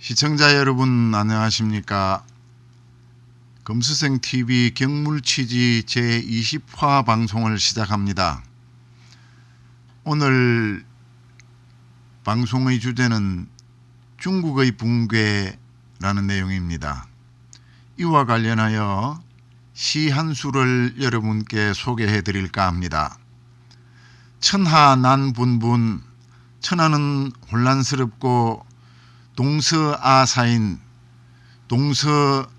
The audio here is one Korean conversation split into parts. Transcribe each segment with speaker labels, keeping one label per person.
Speaker 1: 시청자 여러분 안녕하십니까. 금수생TV 경물취지 제20화 방송을 시작합니다. 오늘 방송의 주제는 중국의 붕괴라는 내용입니다. 이와 관련하여 시 한 수를 여러분께 소개해 드릴까 합니다. 천하난분분, 천하는 혼란스럽고 동서아사인, 동서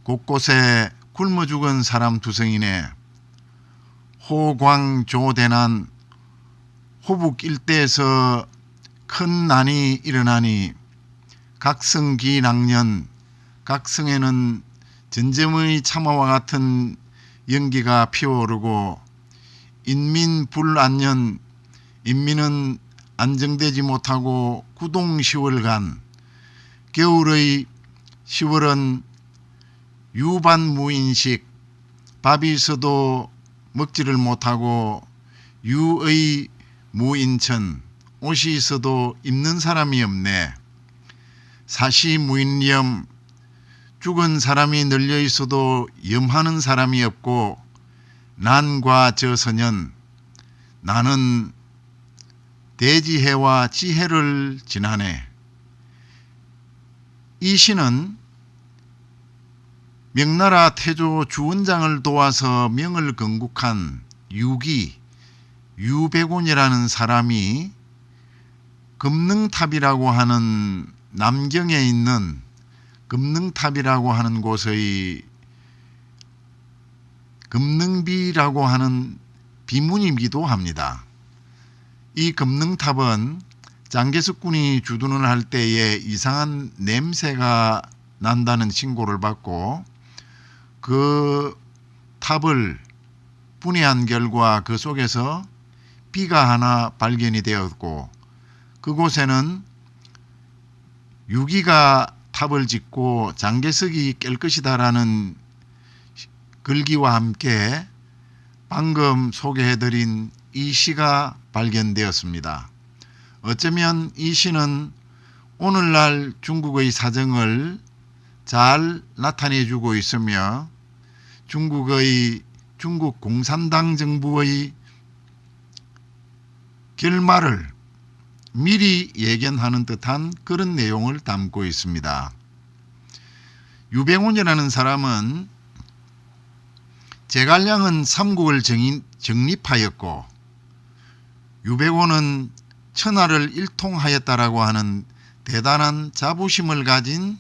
Speaker 1: 곳곳에 굶어 죽은 사람 투성이네. 호광조대난, 호북 일대에서 큰 난이 일어나니 각성기낭년, 각성에는 전쟁의 참화와 같은 연기가 피어오르고 인민불안년, 인민은 안정되지 못하고 구동 10월간, 겨울의 10월은 유반무인식, 밥이 있어도 먹지를 못하고 유의 무인천, 옷이 있어도 입는 사람이 없네. 사시무인염, 죽은 사람이 널려 있어도 염하는 사람이 없고 난과 저서년, 나는 대지해와 지해를 지나네. 이 시는 명나라 태조 주원장을 도와서 명을 건국한 유백운이라는 사람이 금능탑이라고 하는 남경에 있는 금능탑이라고 하는 곳의 금능비라고 하는 비문이기도 합니다. 이 금능탑은 장개석군이 주둔을 할 때에 이상한 냄새가 난다는 신고를 받고 그 탑을 분해한 결과 그 속에서 비가 하나 발견이 되었고, 그곳에는 유기가 탑을 짓고 장개석이 깰 것이다라는 글귀와 함께 방금 소개해드린 이 시가 발견되었습니다. 어쩌면 이 시는 오늘날 중국의 사정을 잘 나타내주고 있으며 중국 공산당 정부의 결말을 미리 예견하는 듯한 그런 내용을 담고 있습니다. 유백운이라는 사람은 제갈량은 삼국을 정립하였고 유백운은 천하를 일통하였다라고 하는 대단한 자부심을 가진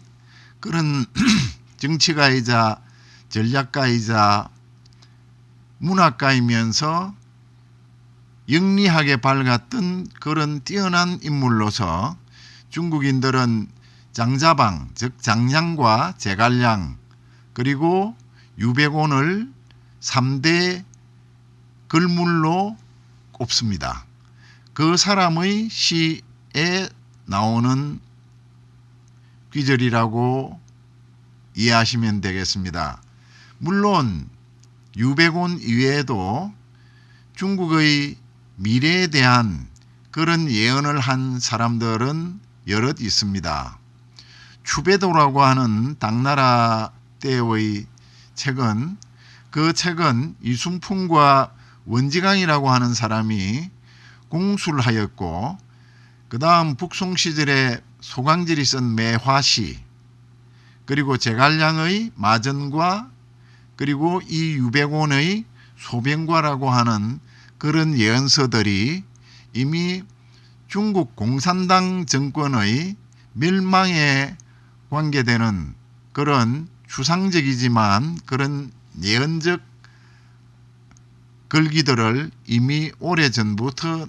Speaker 1: 그런 정치가이자 전략가이자 문학가이면서 영리하게 밝았던 그런 뛰어난 인물로서 중국인들은 장자방, 즉 장량과 제갈량 그리고 유백운을 3대 글물로 꼽습니다. 그 사람의 시에 나오는 귀절이라고 이해하시면 되겠습니다. 물론 유백운 이외에도 중국의 미래에 대한 그런 예언을 한 사람들은 여럿 있습니다. 추배도라고 하는 당나라 때의 책은 그 책은 이순풍과 원지강이라고 하는 사람이 공술하였고, 그 다음 북송 시절에 소강질이 쓴 매화시, 그리고 제갈량의 마전과 그리고 이 유백운의 소병과라고 하는 그런 예언서들이 이미 중국 공산당 정권의 멸망에 관계되는 그런 추상적이지만 그런 예언적 글귀들을 이미 오래전부터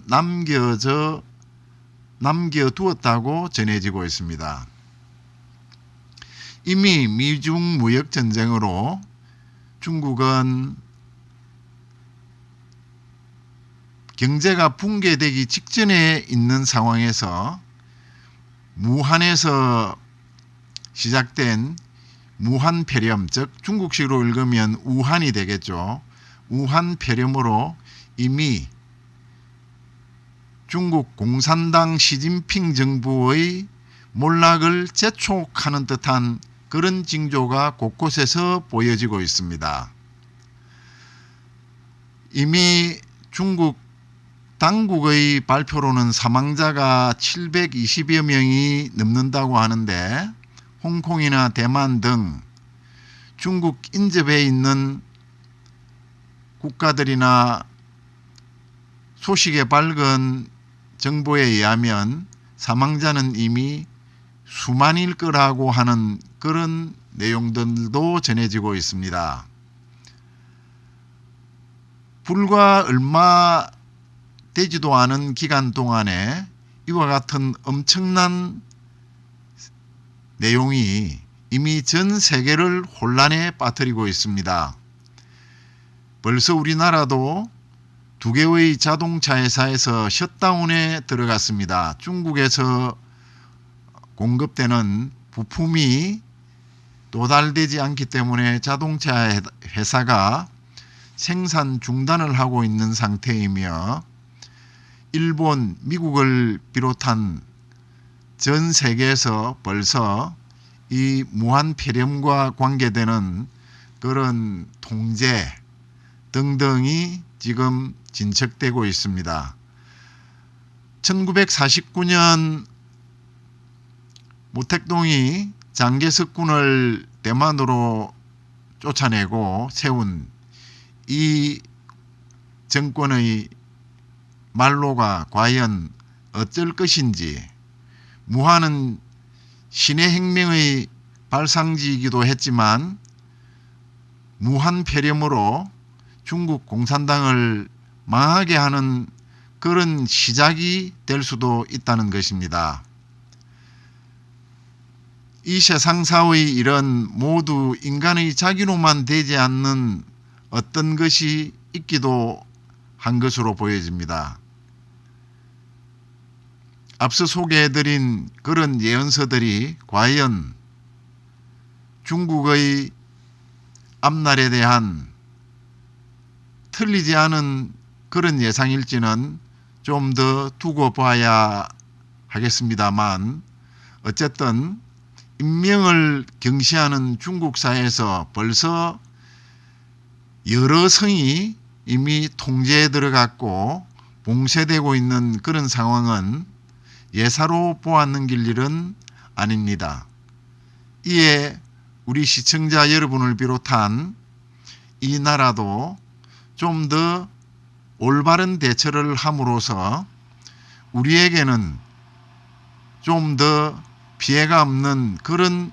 Speaker 1: 남겨두었다고 전해지고 있습니다. 이미 미중 무역전쟁으로 중국은 경제가 붕괴되기 직전에 있는 상황에서 무한에서 시작된 무한폐렴, 즉 중국식으로 읽으면 우한이 되겠죠. 우한폐렴으로 이미 중국 공산당 시진핑 정부의 몰락을 재촉하는 듯한 그런 징조가 곳곳에서 보여지고 있습니다. 이미 중국 당국의 발표로는 사망자가 720여 명이 넘는다고 하는데 홍콩이나 대만 등 중국 인접해 있는 국가들이나 소식에 밝은 정보에 의하면 사망자는 이미 수만일 거라고 하는 그런 내용들도 전해지고 있습니다. 불과 얼마 되지도 않은 기간 동안에 이와 같은 엄청난 내용이 이미 전 세계를 혼란에 빠뜨리고 있습니다. 벌써 우리나라도 2개의 자동차 회사에서 셧다운에 들어갔습니다. 중국에서 공급되는 부품이 도달되지 않기 때문에 자동차 회사가 생산 중단을 하고 있는 상태이며 일본, 미국을 비롯한 전 세계에서 벌써 이 무한 폐렴과 관계되는 그런 통제 등등이 지금 진척되고 있습니다. 1949년 모택동이 장개석군을 대만으로 쫓아내고 세운 이 정권의 말로가 과연 어쩔 것인지, 무한은 신의 혁명의 발상지이기도 했지만 무한 폐렴으로 중국 공산당을 망하게 하는 그런 시작이 될 수도 있다는 것입니다. 이 세상사의 일은 모두 인간의 자기로만 되지 않는 어떤 것이 있기도 한 것으로 보여집니다. 앞서 소개해드린 그런 예언서들이 과연 중국의 앞날에 대한 틀리지 않은 그런 예상일지는 좀 더 두고 봐야 하겠습니다만, 어쨌든 인명을 경시하는 중국 사회에서 벌써 여러 성이 이미 통제에 들어갔고 봉쇄되고 있는 그런 상황은 예사로 보았는 일은 아닙니다. 이에 우리 시청자 여러분을 비롯한 이 나라도 좀 더 올바른 대처를 함으로써 우리에게는 좀 더 피해가 없는 그런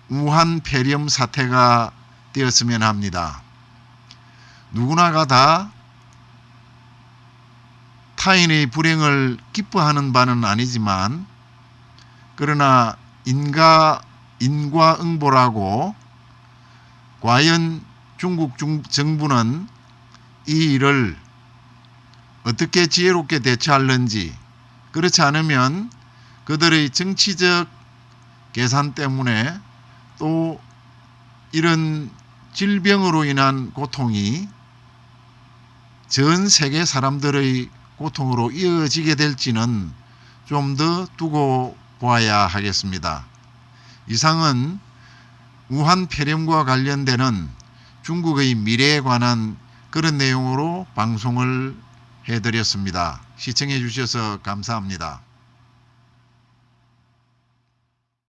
Speaker 1: 무한 폐렴 사태가 되었으면 합니다. 누구나가 다 타인의 불행을 기뻐하는 바는 아니지만, 그러나 인과응보라고 과연 중국 정부는 이 일을 어떻게 지혜롭게 대처하는지, 그렇지 않으면 그들의 정치적 계산 때문에 또 이런 질병으로 인한 고통이 전 세계 사람들의 고통으로 이어지게 될지는 좀 더 두고 보아야 하겠습니다. 이상은 무한 폐렴과 관련되는 중국의 미래에 관한 그런 내용으로 방송을 해드렸습니다. 시청해 주셔서 감사합니다.